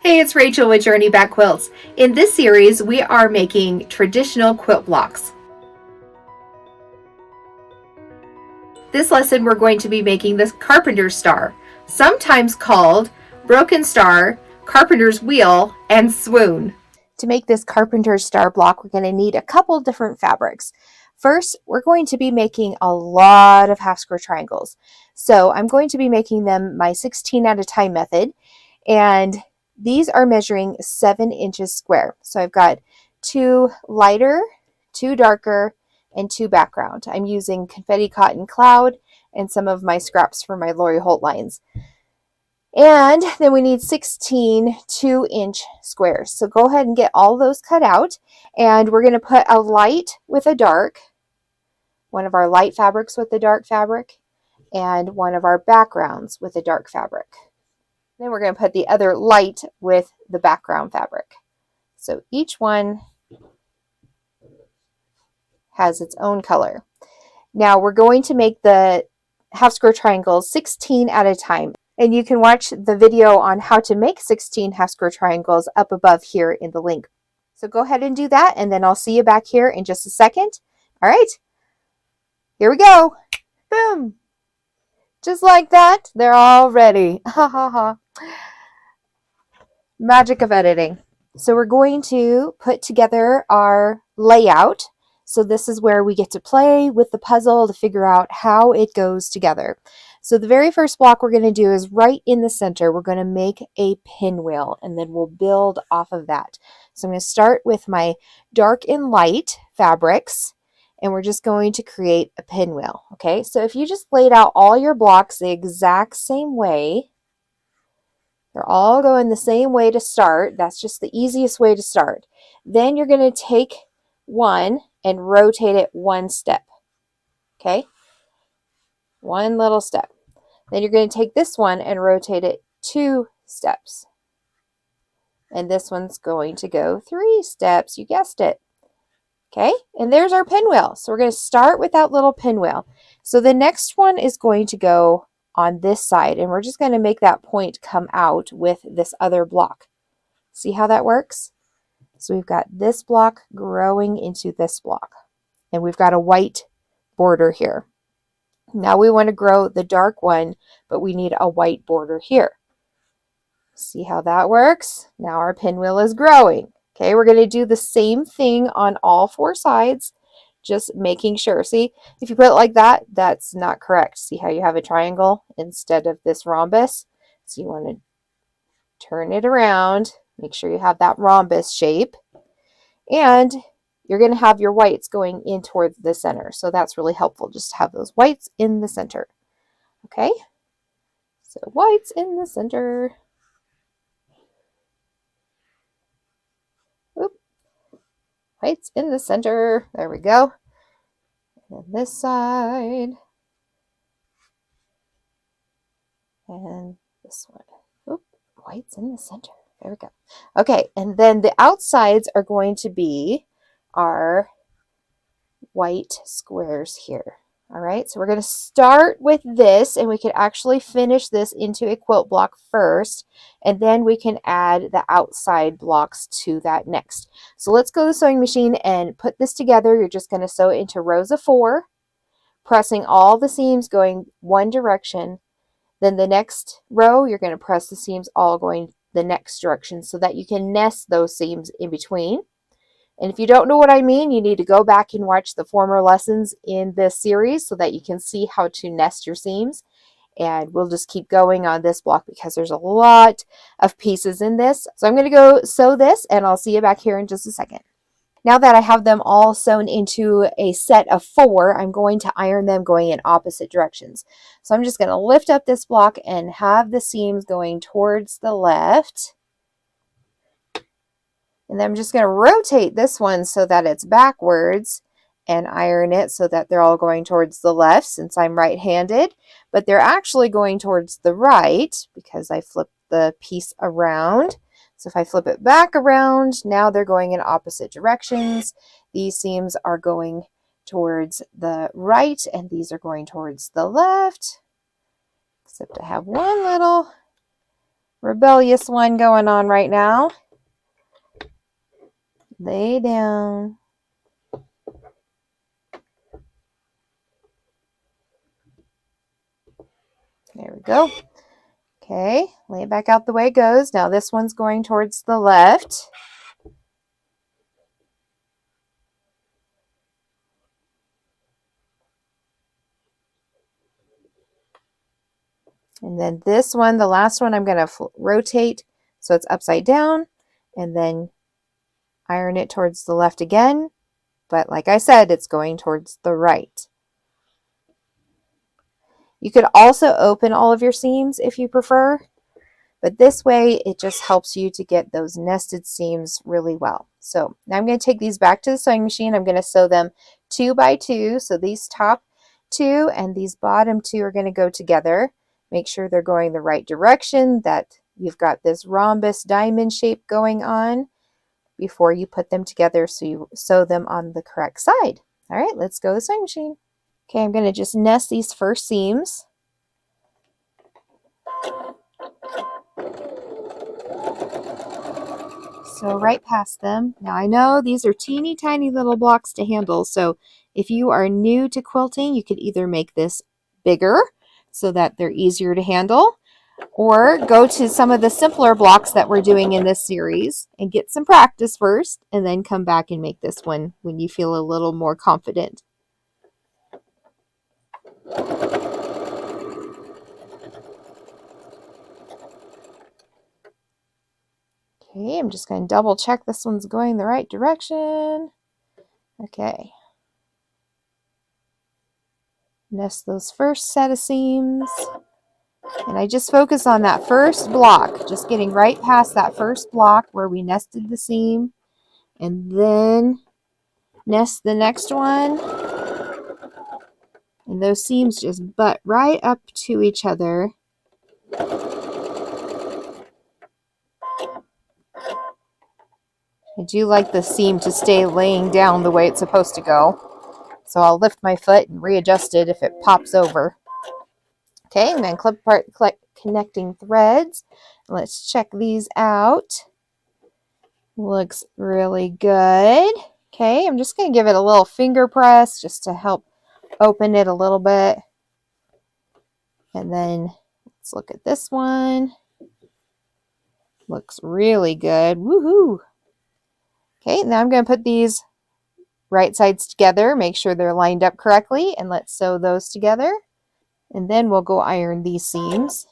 Hey, it's Rachel with Journey Back Quilts. In this series, we are making traditional quilt blocks. This lesson, we're going to be making the Carpenter star, sometimes called broken star, carpenter's wheel, and swoon. To make this Carpenter star block, we're going to need a couple different fabrics. First, we're going to be making a lot of half square triangles. So I'm going to be making them my 16 at a time method, and these are measuring 7 inches square. So I've got 2 lighter, 2 darker, and 2 background. I'm using confetti cotton cloud and some of my scraps for my Lori Holt lines. And then we need 16 2-inch squares. So go ahead and get all those cut out. And we're going to put a light with a dark, one of our light fabrics with the dark fabric, and one of our backgrounds with the dark fabric. Then we're going to put the other light with the background fabric. So each one has its own color. Now we're going to make the half square triangles 16 at a time. And you can watch the video on how to make 16 half square triangles up above here in the link. So go ahead and do that, and then I'll see you back here in just a second. All right, here we go. Boom. Just like that, they're all ready. Ha ha ha. Magic of editing. So we're going to put together our layout. So this is where we get to play with the puzzle to figure out how it goes together. So the very first block we're going to do is right in the center. We're going to make a pinwheel, and then we'll build off of that. So I'm going to start with my dark and light fabrics, and we're just going to create a pinwheel. Okay, so if you just laid out all your blocks the exact same way, they're all going the same way to start. That's just the easiest way to start. Then you're going to take one and rotate it one step. Okay? One little step. Then you're going to take this one and rotate it 2 steps. And this one's going to go 3 steps. You guessed it. Okay? And there's our pinwheel. So we're going to start with that little pinwheel. So the next one is going to go on this side, and we're just going to make that point come out with this other block. See how that works? So we've got this block growing into this block, and we've got a white border here. Now we want to grow the dark one, but we need a white border here. See how that works? Now our pinwheel is growing. Okay, we're going to do the same thing on all 4 sides, just making sure. See, if you put it like that, that's not correct. See how you have a triangle instead of this rhombus? So you want to turn it around, make sure you have that rhombus shape, and you're going to have your whites going in towards the center. So that's really helpful, just to have those whites in the center. Okay, so whites in the center. Oop. Whites in the center. There we go. And this side. And this one. Oop, white's in the center. There we go. Okay, and then the outsides are going to be our white squares here. All right, so we're going to start with this, and we could actually finish this into a quilt block first, and then we can add the outside blocks to that next. So let's go to the sewing machine and put this together. You're just going to sew it into rows of 4, pressing all the seams going one direction. Then the next row, you're going to press the seams all going the next direction so that you can nest those seams in between. And if you don't know what I mean, you need to go back and watch the former lessons in this series so that you can see how to nest your seams. And we'll just keep going on this block because there's a lot of pieces in this. So I'm going to go sew this, and I'll see you back here in just a second. Now that I have them all sewn into a set of 4, I'm going to iron them going in opposite directions. So I'm just going to lift up this block and have the seams going towards the left. And then I'm just going to rotate this one so that it's backwards and iron it so that they're all going towards the left since I'm right-handed, but they're actually going towards the right because I flipped the piece around. So if I flip it back around, now they're going in opposite directions. These seams are going towards the right and these are going towards the left, except I have one little rebellious one going on right now. Lay down. There we go. Okay, lay it back out the way it goes. Now this one's going towards the left. And then this one, the last one, I'm going to rotate so it's upside down and then iron it towards the left again. But like I said, it's going towards the right. You could also open all of your seams if you prefer, but this way it just helps you to get those nested seams really well. So now I'm going to take these back to the sewing machine. I'm going to sew them 2 by 2. So these top 2 and these bottom 2 are going to go together. Make sure they're going the right direction, that you've got this rhombus diamond shape going on before you put them together, so you sew them on the correct side. All right, let's go to the sewing machine. Okay, I'm going to just nest these first seams. So right past them. Now I know these are teeny tiny little blocks to handle, so if you are new to quilting, you could either make this bigger so that they're easier to handle, or go to some of the simpler blocks that we're doing in this series and get some practice first, and then come back and make this one when you feel a little more confident. Okay, I'm just going to double check this one's going the right direction. Okay. Nest those first set of seams. And I just focus on that first block, just getting right past that first block where we nested the seam, and then nest the next one. And those seams just butt right up to each other. I do like the seam to stay laying down the way it's supposed to go. So I'll lift my foot and readjust it if it pops over. Okay, I'm going to clip apart connecting threads. Let's check these out. Looks really good. Okay, I'm just going to give it a little finger press just to help open it a little bit. And then let's look at this one. Looks really good. Woohoo! Okay, now I'm going to put these right sides together, make sure they're lined up correctly, and let's sew those together. And then we'll go iron these seams.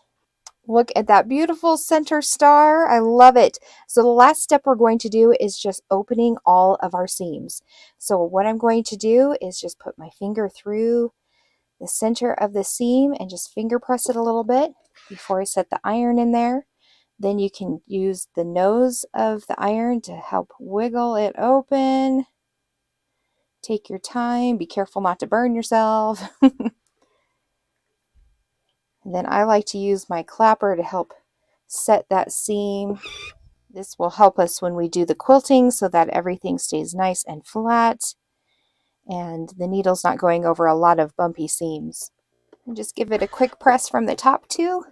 Look at that beautiful center star. I love it. So the last step we're going to do is just opening all of our seams. So what I'm going to do is just put my finger through the center of the seam and just finger press it a little bit before I set the iron in there. Then you can use the nose of the iron to help wiggle it open. Take your time. Be careful not to burn yourself. And then I like to use my clapper to help set that seam. This will help us when we do the quilting so that everything stays nice and flat and the needle's not going over a lot of bumpy seams. And just give it a quick press from the top too.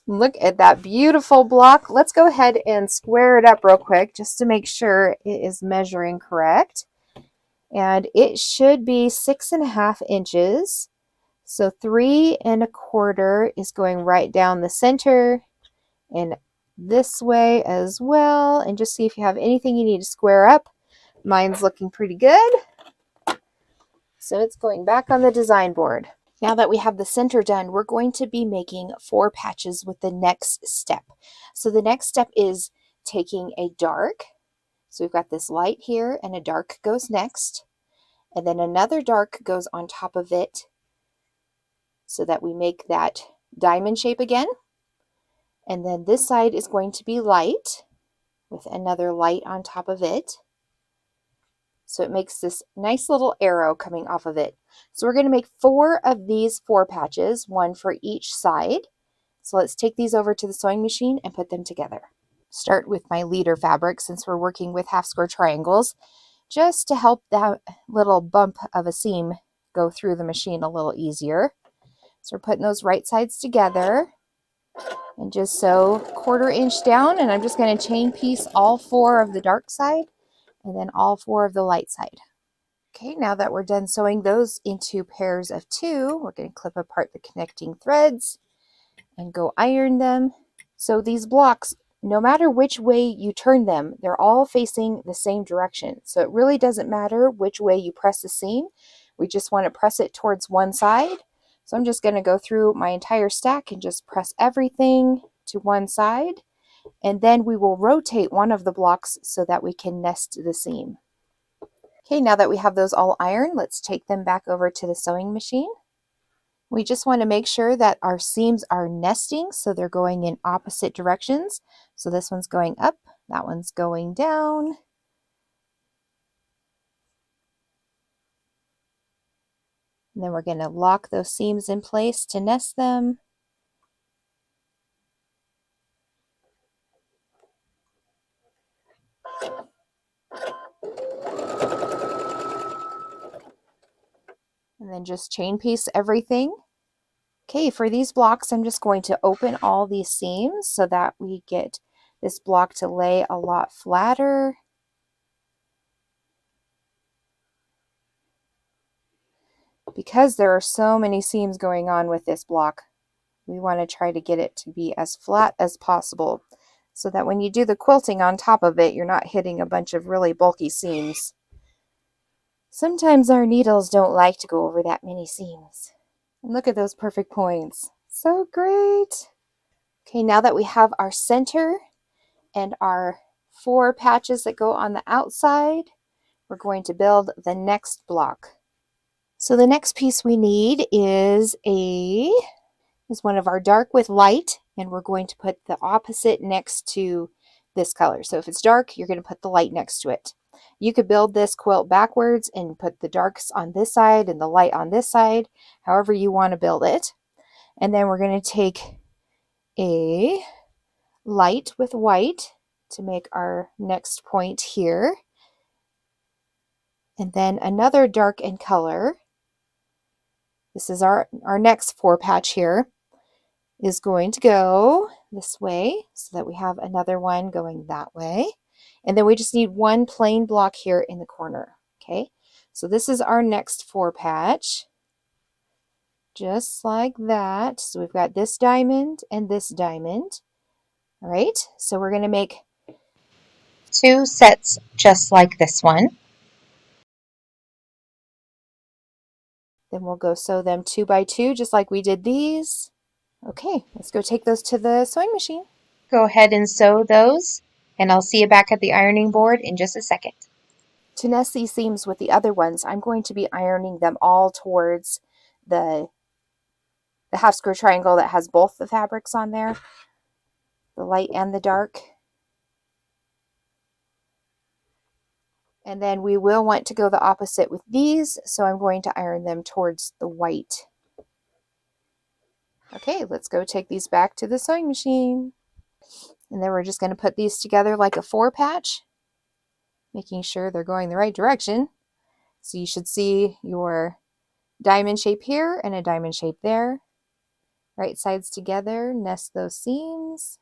Look at that beautiful block. Let's go ahead and square it up real quick just to make sure it is measuring correct. And it should be 6.5 inches. So 3 1/4 is going right down the center and this way as well. And just see if you have anything you need to square up. Mine's looking pretty good. So it's going back on the design board. Now that we have the center done, we're going to be making 4 patches with the next step. So the next step is taking a dark. So we've got this light here and a dark goes next. And then another dark goes on top of it so that we make that diamond shape again. And then this side is going to be light with another light on top of it. So it makes this nice little arrow coming off of it. So we're going to make 4 of these 4 patches, 1 for each side. So let's take these over to the sewing machine and put them together. Start with my leader fabric since we're working with half square triangles, just to help that little bump of a seam go through the machine a little easier. So we're putting those right sides together And just sew 1/4 inch down, and I'm just going to chain piece all 4 of the dark side and then all 4 of the light side. Okay, now that we're done sewing those into pairs of 2, we're going to clip apart the connecting threads and go iron them. So these blocks, no matter which way you turn them, they're all facing the same direction. So it really doesn't matter which way you press the seam. We just want to press it towards one side. So I'm just going to go through my entire stack and just press everything to one side. And then we will rotate one of the blocks so that we can nest the seam. Okay, now that we have those all ironed, let's take them back over to the sewing machine. We just want to make sure that our seams are nesting, so they're going in opposite directions. So this one's going up, that one's going down. And then we're going to lock those seams in place to nest them. And then just chain piece everything. Okay, for these blocks, I'm just going to open all these seams so that we get this block to lay a lot flatter. Because there are so many seams going on with this block, we want to try to get it to be as flat as possible so that when you do the quilting on top of it, you're not hitting a bunch of really bulky seams. Sometimes our needles don't like to go over that many seams. And look at those perfect points. So great! Okay, now that we have our center and our 4 patches that go on the outside, we're going to build the next block. So the next piece we need is one of our dark with light, and we're going to put the opposite next to this color. So if it's dark, you're going to put the light next to it. You could build this quilt backwards and put the darks on this side and the light on this side, however you want to build it. And then we're going to take a light with white to make our next point here. And then another dark in color. This is our next 4 patch here. Is going to go this way so that we have another one going that way. And then we just need one plain block here in the corner. Okay, so this is our next 4 patch. Just like that. So we've got this diamond and this diamond. All right, so we're going to make 2 sets just like this one. Then we'll go sew them 2 by 2 just like we did these. Okay, let's go take those to the sewing machine. Go ahead and sew those, and I'll see you back at the ironing board in just a second. To nest these seams with the other ones, I'm going to be ironing them all towards the half square triangle that has both the fabrics on there, the light and the dark. And then we will want to go the opposite with these, so I'm going to iron them towards the white. Okay, let's go take these back to the sewing machine. And then we're just going to put these together like a 4 patch, making sure they're going the right direction. So you should see your diamond shape here and a diamond shape there. Right sides together, nest those seams.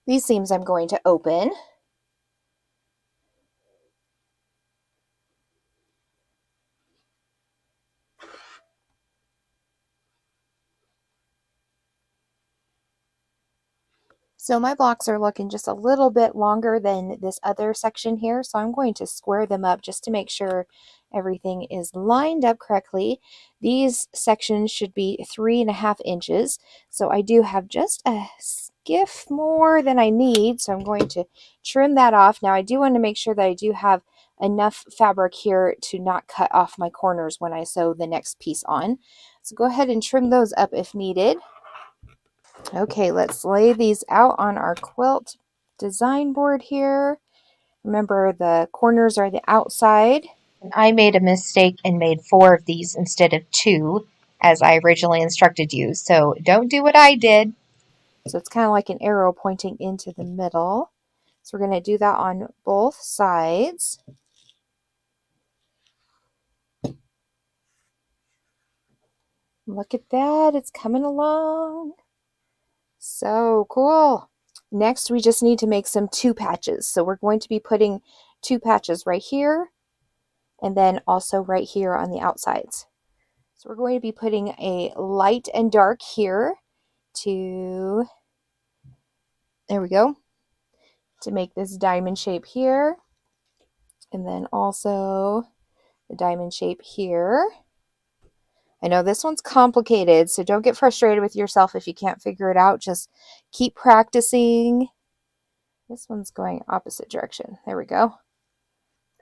These seams I'm going to open. So my blocks are looking just a little bit longer than this other section here, so I'm going to square them up just to make sure everything is lined up correctly. These sections should be 3.5 inches, so I do have just a skiff more than I need, so I'm going to trim that off. Now I do want to make sure that I do have enough fabric here to not cut off my corners when I sew the next piece on. So go ahead and trim those up if needed. Okay, let's lay these out on our quilt design board here. Remember, the corners are the outside. And I made a mistake and made 4 of these instead of 2, as I originally instructed you. So don't do what I did. So it's kind of like an arrow pointing into the middle. So we're going to do that on both sides. Look at that, it's coming along. So cool. Next, we just need to make some 2 patches. So we're going to be putting 2 patches right here and then also right here on the outsides. So we're going to be putting a light and dark here to, there we go, to make this diamond shape here. And then also the diamond shape here. I know this one's complicated, so don't get frustrated with yourself if you can't figure it out. Just keep practicing. This one's going opposite direction. There we go.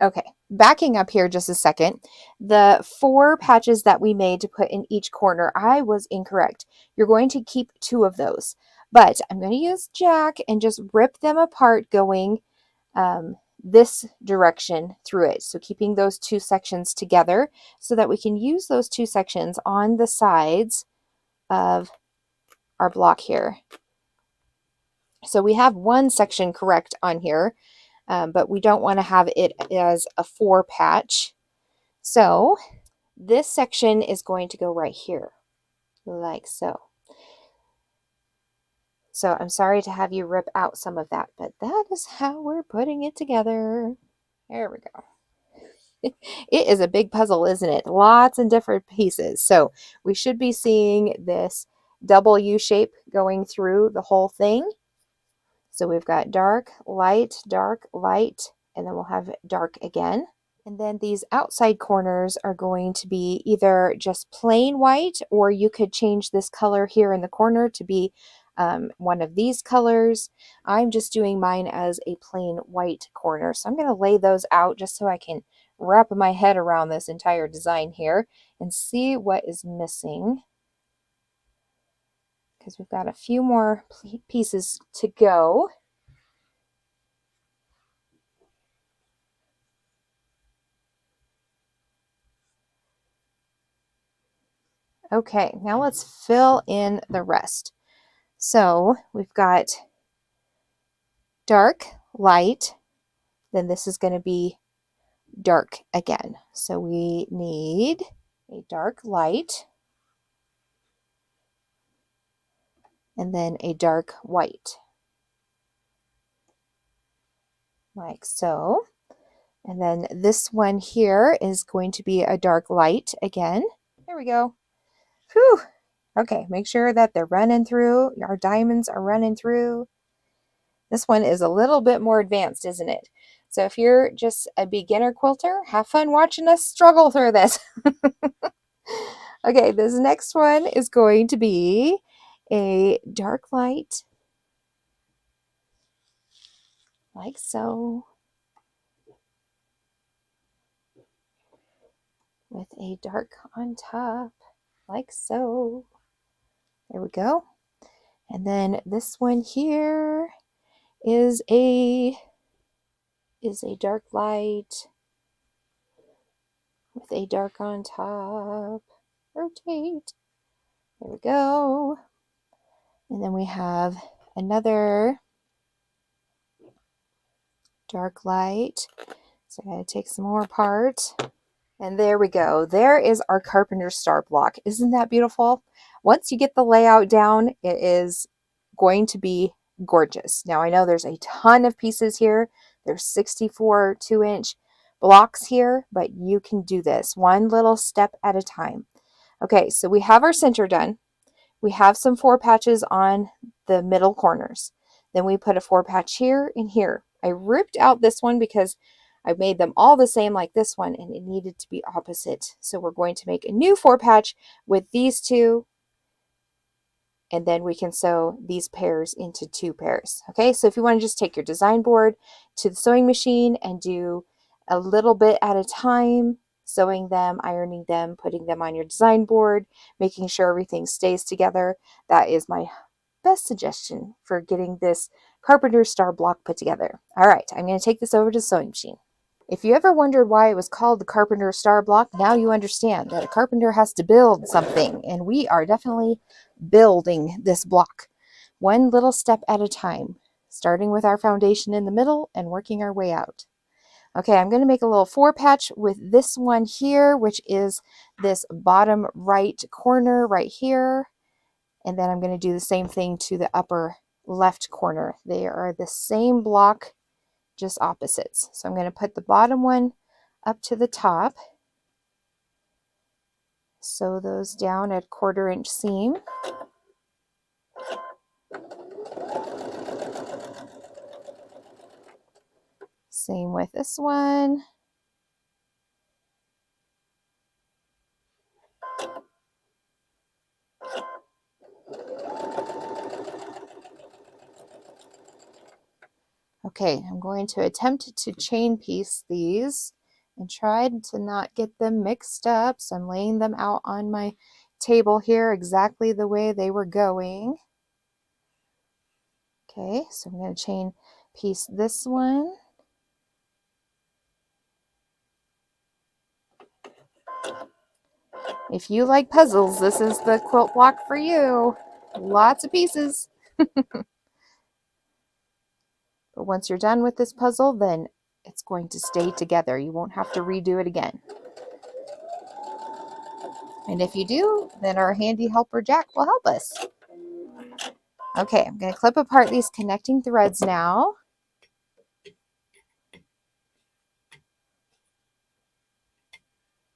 Okay, backing up here just a second. The 4 patches that we made to put in each corner, I was incorrect. You're going to keep 2 of those, but I'm going to use Jack and just rip them apart going this direction through it. So keeping those 2 sections together so that we can use those 2 sections on the sides of our block here. So we have 1 section correct on here, but we don't want to have it as a 4 patch. So this section is going to go right here, like so. So I'm sorry to have you rip out some of that, but that is how we're putting it together. There we go. It is a big puzzle, isn't it? Lots and different pieces. So we should be seeing this double U shape going through the whole thing. So we've got dark, light, and then we'll have dark again. And then these outside corners are going to be either just plain white, or you could change this color here in the corner to be one of these colors. I'm just doing mine as a plain white corner. So I'm going to lay those out just so I can wrap my head around this entire design here and see what is missing, because we've got a few more pieces to go. Okay, now let's fill in the rest. So we've got dark, light, then this is going to be dark again. So we need a dark light and then a dark white, like so. And then this one here is going to be a dark light again. There we go. Whew. Okay, make sure that they're running through. Our diamonds are running through. This one is a little bit more advanced, isn't it? So if you're just a beginner quilter, have fun watching us struggle through this. Okay, this next one is going to be a dark light, like so, with a dark on top, like so. There we go. And then this one here is a dark light with a dark on top. Rotate. There we go. And then we have another dark light. So I gotta take some more apart. And there we go. There is our Carpenter star block. Isn't that beautiful? Once you get the layout down, it is going to be gorgeous. Now I know there's a ton of pieces here. There's 64 2-inch blocks here, but you can do this one little step at a time. Okay, so we have our center done. We have some 4 patches on the middle corners. Then we put a 4 patch here and here. I ripped out this one because I made them all the same like this one, and it needed to be opposite. So we're going to make a new 4 patch with these 2, and then we can sew these pairs into 2 pairs. Okay, so if you want to just take your design board to the sewing machine and do a little bit at a time, sewing them, ironing them, putting them on your design board, making sure everything stays together, that is my best suggestion for getting this Carpenter star block put together. All right, I'm going to take this over to the sewing machine. If you ever wondered why it was called the Carpenter star block, now you understand that a carpenter has to build something, and we are definitely building this block. one little step at a time, starting with our foundation in the middle and working our way out. Okay, I'm going to make a little 4-patch with this one here, which is this bottom right corner right here. And then I'm going to do the same thing to the upper left corner. They are the same block, just opposites. So I'm going to put the bottom one up to the top. Sew those down at 1/4 inch seam. Same with this one. Okay, I'm going to attempt to chain piece these and try to not get them mixed up. So I'm laying them out on my table here exactly the way they were going. Okay, so I'm going to chain piece this one. If you like puzzles, this is the quilt block for you. Lots of pieces. But once you're done with this puzzle, then it's going to stay together. You won't have to redo it again. And if you do, then our handy helper Jack will help us. Okay, I'm going to clip apart these connecting threads now.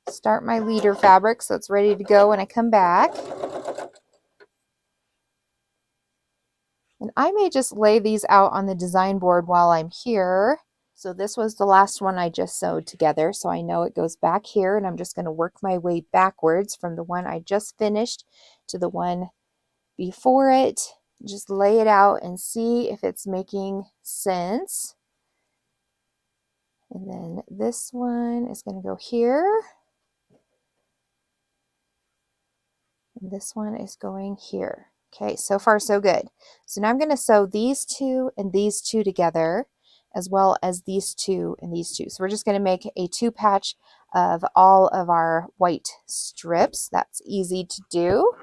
Start my leader fabric so it's ready to go when I come back. And I may just lay these out on the design board while I'm here. So this was the last one I just sewed together, so I know it goes back here, and I'm just going to work my way backwards from the one I just finished to the one before it. Just lay it out and see if it's making sense. And then this one is going to go here. And this one is going here. Okay, so far so good. So now I'm going to sew these two and these two together, as well as these two and these two. So we're just going to make a 2-patch of all of our white strips. That's easy to do.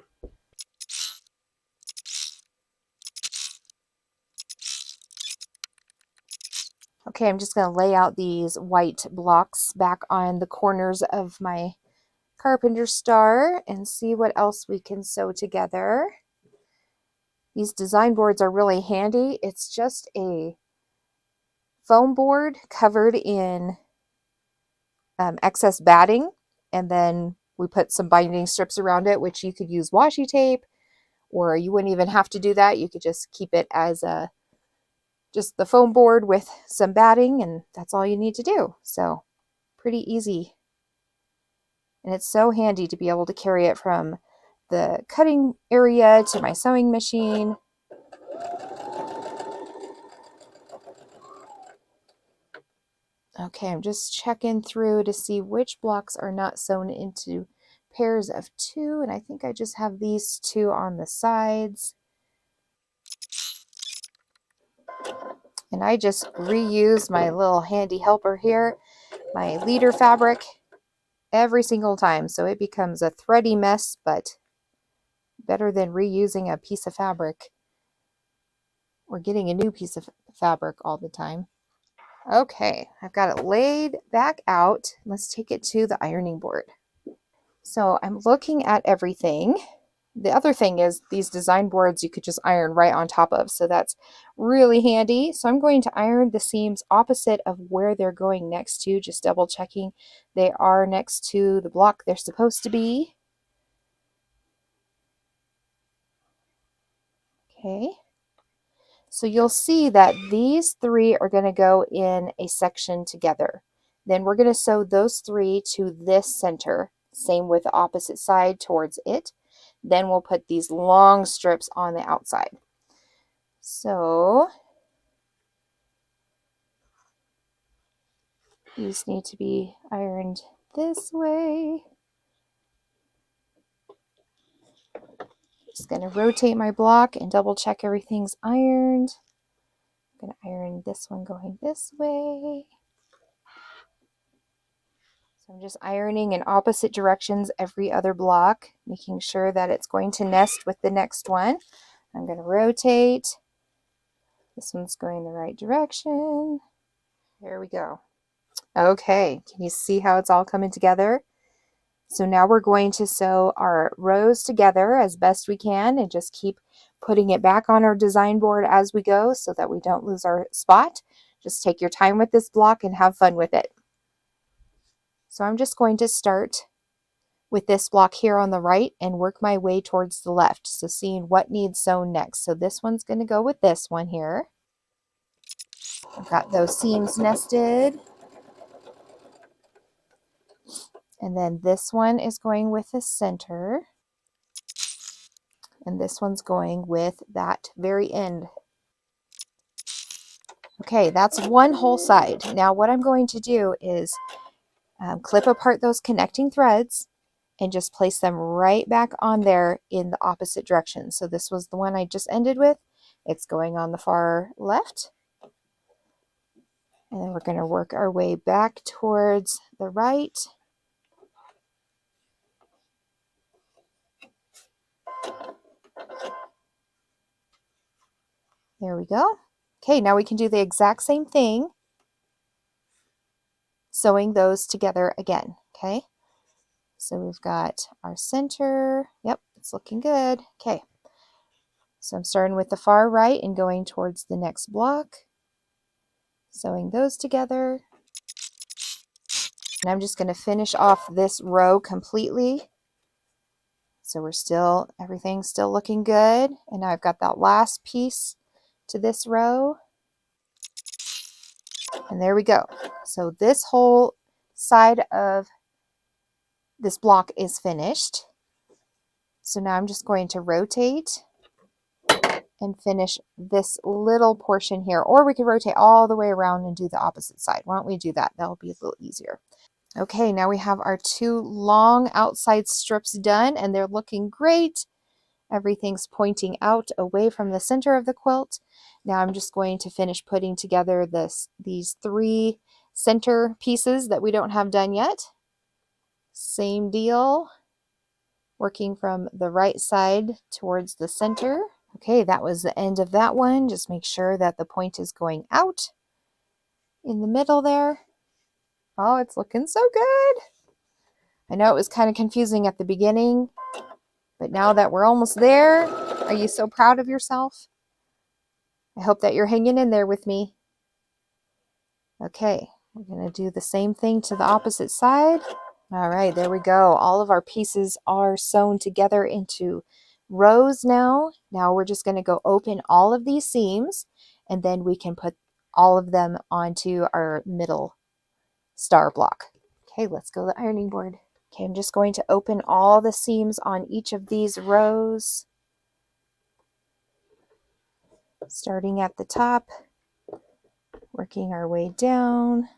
Okay, I'm just going to lay out these white blocks back on the corners of my Carpenter star and see what else we can sew together. These design boards are really handy. It's just a foam board covered in excess batting, and then we put some binding strips around it, which you could use washi tape, or you wouldn't even have to do that. You could just keep it as just the foam board with some batting, and that's all you need to do. So pretty easy. And it's so handy to be able to carry it from the cutting area to my sewing machine. Okay, I'm just checking through to see which blocks are not sewn into pairs of 2, and I think I just have these 2 on the sides. And I just reuse my little handy helper here, my leader fabric, every single time, so it becomes a thready mess, but better than reusing a piece of fabric or getting a new piece of fabric all the time. Okay, I've got it laid back out. Let's take it to the ironing board. So I'm looking at everything. The other thing is these design boards you could just iron right on top of, so that's really handy. So I'm going to iron the seams opposite of where they're going next to, just double checking they are next to the block they're supposed to be. Okay. So you'll see that these 3 are going to go in a section together. Then we're going to sew those 3 to this center. Same with the opposite side towards it. Then we'll put these long strips on the outside. So these need to be ironed this way. Just going to rotate my block and double check everything's ironed. I'm going to iron this one going this way. So I'm just ironing in opposite directions every other block, making sure that it's going to nest with the next one. I'm going to rotate. This one's going the right direction. There we go. Okay, can you see how it's all coming together? So now we're going to sew our rows together as best we can and just keep putting it back on our design board as we go so that we don't lose our spot. Just take your time with this block and have fun with it. So I'm just going to start with this block here on the right and work my way towards the left. So seeing what needs sewn next. So this one's going to go with this one here. I've got those seams nested. And then this one is going with the center. And this one's going with that very end. Okay, that's one whole side. Now what I'm going to do is clip apart those connecting threads and just place them right back on there in the opposite direction. So this was the one I just ended with. It's going on the far left. And then we're going to work our way back towards the right. There we go. Okay, now we can do the exact same thing, sewing those together again. Okay, so we've got our center. Yep, it's looking good. Okay, so I'm starting with the far right and going towards the next block, sewing those together. And I'm just going to finish off this row completely. So we're still, everything's still looking good. And now I've got that last piece to this row. And there we go. So this whole side of this block is finished. So now I'm just going to rotate and finish this little portion here. Or we could rotate all the way around and do the opposite side. Why don't we do that? That'll be a little easier. Okay, now we have our two long outside strips done and they're looking great. Everything's pointing out away from the center of the quilt. Now I'm just going to finish putting together these three center pieces that we don't have done yet. Same deal, working from the right side towards the center. Okay, that was the end of that one. Just make sure that the point is going out in the middle there. Oh, it's looking so good. I know it was kind of confusing at the beginning, but now that we're almost there, are you so proud of yourself? I hope that you're hanging in there with me. Okay, we're going to do the same thing to the opposite side. All right, there we go. All of our pieces are sewn together into rows now. Now we're just going to go open all of these seams and then we can put all of them onto our middle star block. Okay, let's go to the ironing board. Okay, I'm just going to open all the seams on each of these rows, starting at the top, working our way down.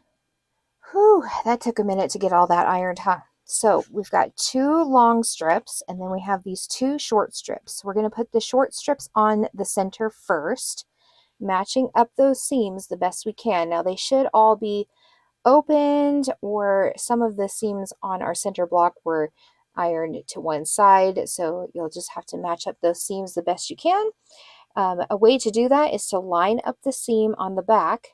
Whew, that took a minute to get all that ironed, huh? So we've got two long strips and then we have these two short strips. We're going to put the short strips on the center first, matching up those seams the best we can. Now they should all be opened, or some of the seams on our center block were ironed to one side, so you'll just have to match up those seams the best you can. A way to do that is to line up the seam on the back,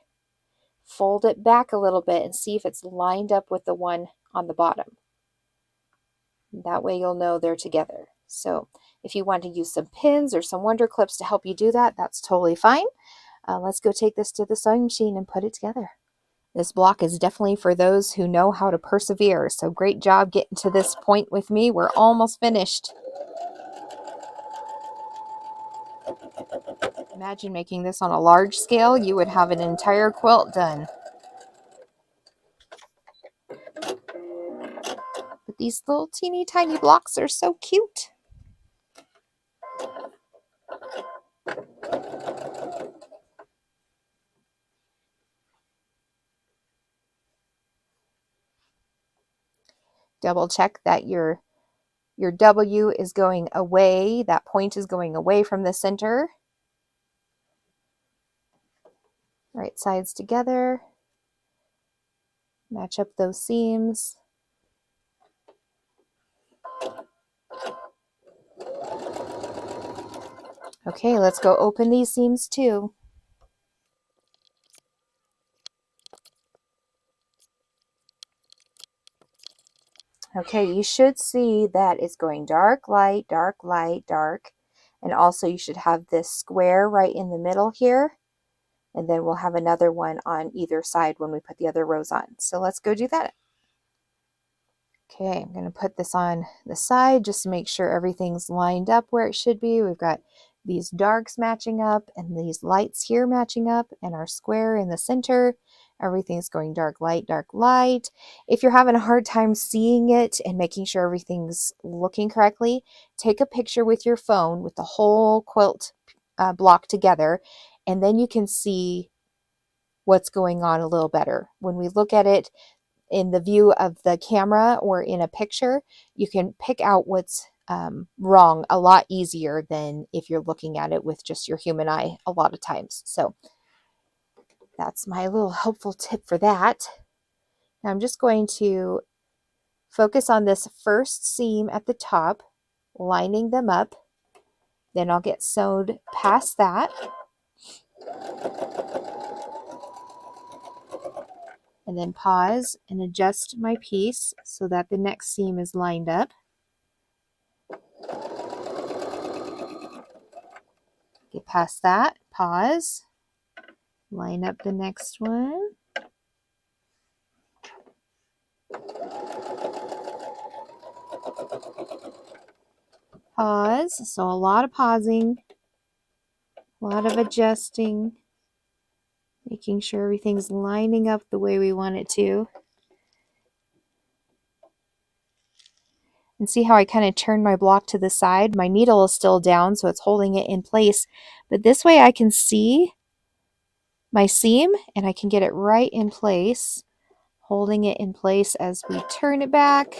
fold it back a little bit and see if it's lined up with the one on the bottom. That way you'll know they're together. So if you want to use some pins or some wonder clips to help you do that, that's totally fine. Let's go take this to the sewing machine and put it together. This block is definitely for those who know how to persevere. So great job getting to this point with me. We're almost finished. Imagine making this on a large scale. You would have an entire quilt done. But these little teeny tiny blocks are so cute. Double check that your W is going away. That point is going away from the center. Right sides together. Match up those seams. Okay, let's go open these seams too. Okay, you should see that it's going dark, light, dark, light, dark. And also you should have this square right in the middle here. And then we'll have another one on either side when we put the other rows on. So let's go do that. Okay, I'm going to put this on the side just to make sure everything's lined up where it should be. We've got these darks matching up and these lights here matching up and our square in the center. Everything's going dark, light, dark, light. If you're having a hard time seeing it and making sure everything's looking correctly, take a picture with your phone with the whole quilt block together, and then you can see what's going on a little better. When we look at it in the view of the camera or in a picture, you can pick out what's wrong a lot easier than if you're looking at it with just your human eye a lot of times. So that's my little helpful tip for that. Now I'm just going to focus on this first seam at the top, lining them up. Then I'll get sewed past that. And then pause and adjust my piece so that the next seam is lined up. Get past that, pause, line up the next one. Pause, so a lot of pausing, a lot of adjusting, making sure everything's lining up the way we want it to. And see how I kind of turn my block to the side? My needle is still down, so it's holding it in place. But this way I can see my seam and I can get it right in place, holding it in place as we turn it back.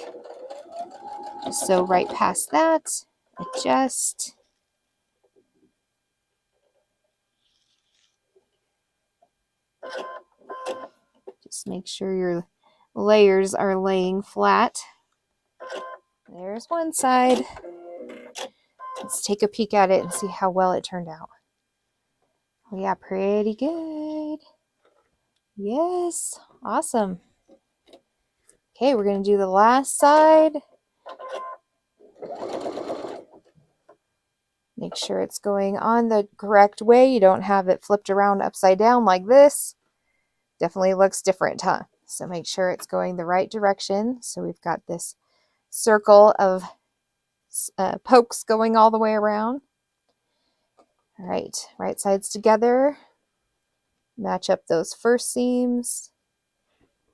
Just sew right past that, adjust. Just make sure your layers are laying flat. There's one side. Let's take a peek at it and see how well it turned out. Oh yeah, pretty good. Yes, awesome. Okay, we're going to do the last side. Make sure it's going on the correct way. You don't have it flipped around upside down like this. Definitely looks different, huh? So make sure it's going the right direction. So we've got this circle of pokes going all the way around. All right sides together. Match up those first seams.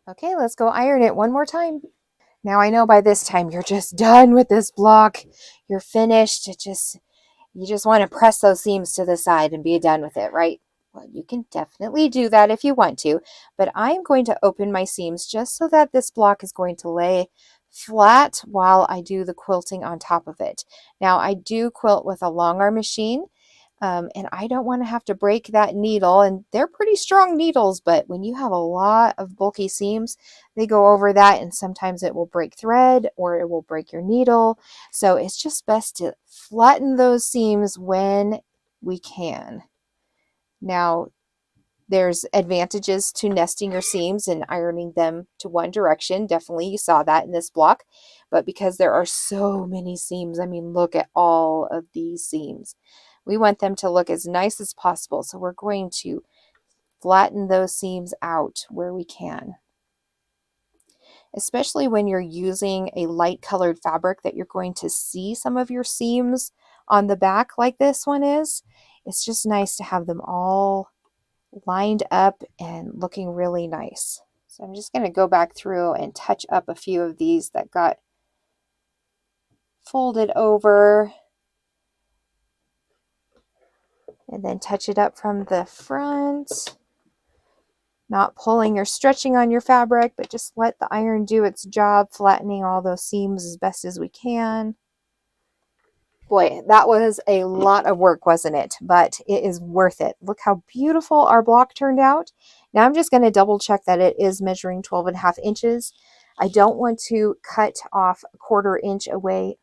Okay, let's go iron it one more time. Now I know by this time you're just done with this block. You're finished. You just want to press those seams to the side and be done with it, right? Well, you can definitely do that if you want to, but I'm going to open my seams just so that this block is going to lay flat while I do the quilting on top of it. Now I do quilt with a long arm machine, and I don't want to have to break that needle, and they're pretty strong needles, but when you have a lot of bulky seams, they go over that and sometimes it will break thread or it will break your needle. So it's just best to flatten those seams when we can. Now, there's advantages to nesting your seams and ironing them to one direction. Definitely you saw that in this block. But because there are so many seams, I mean, look at all of these seams. We want them to look as nice as possible. So we're going to flatten those seams out where we can. Especially when you're using a light colored fabric that you're going to see some of your seams on the back like this one is. It's just nice to have them all lined up and looking really nice. So I'm just going to go back through and touch up a few of these that got folded over, and then touch it up from the front. Not pulling or stretching on your fabric, but just let the iron do its job, flattening all those seams as best as we can. Boy, that was a lot of work, wasn't it? But it is worth it. Look how beautiful our block turned out. Now I'm just going to double check that it is measuring 12.5 inches. I don't want to cut off a 1/4 inch away.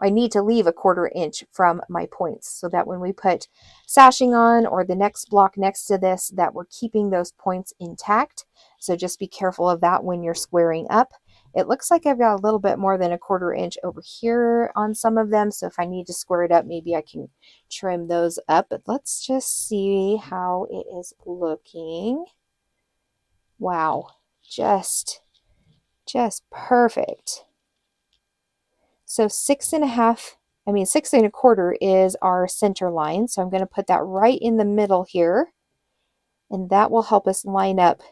I need to leave a 1/4 inch from my points so that when we put sashing on or the next block next to this, that we're keeping those points intact. So just be careful of that when you're squaring up. It looks like I've got a little bit more than a 1/4 inch over here on some of them. So if I need to square it up, maybe I can trim those up. But let's just see how it is looking. Wow, just perfect. So 6 1/4 is our center line. So I'm going to put that right in the middle here, and that will help us line up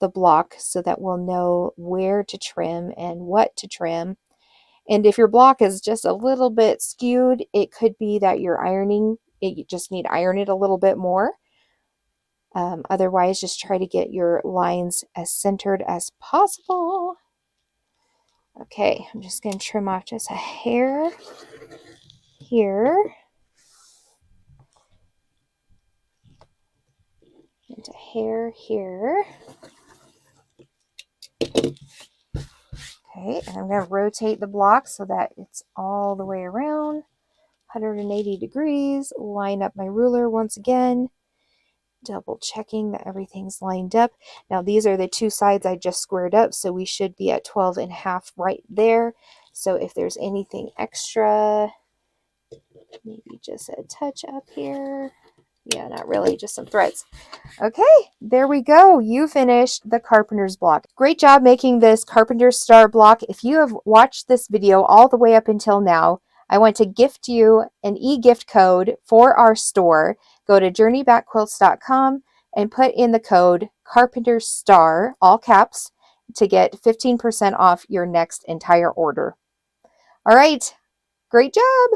the block so that we'll know where to trim and what to trim. And if your block is just a little bit skewed, it could be that you're ironing it. You just need to iron it a little bit more. Otherwise, just try to get your lines as centered as possible. Okay, I'm just going to trim off just a hair here and a hair here. Okay, and I'm going to rotate the block so that it's all the way around 180 degrees. Line up my ruler once again, double checking that everything's lined up. Now these are the two sides I just squared up, so we should be at 12.5 right there. So if there's anything extra, maybe just a touch up here. Yeah, not really, just some threads. Okay, there we go. You finished the Carpenter's block. Great job making this Carpenter Star block. If you have watched this video all the way up until now, I want to gift you an e-gift code for our store. Go to journeybackquilts.com and put in the code Carpenter Star, all caps, to get 15% off your next entire order. All right, great job.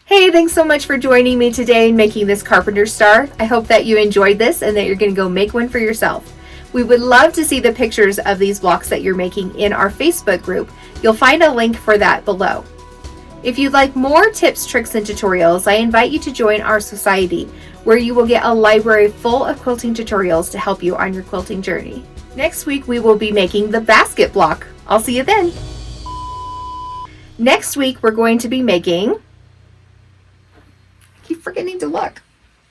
Hey, thanks so much for joining me today in making this Carpenter Star. I hope that you enjoyed this and that you're going to go make one for yourself. We would love to see the pictures of these blocks that you're making in our Facebook group. You'll find a link for that below. If you'd like more tips, tricks, and tutorials, I invite you to join our society, where you will get a library full of quilting tutorials to help you on your quilting journey. Next week, we will be making the basket block. I'll see you then. Next week, we're going to be making... I keep forgetting to look.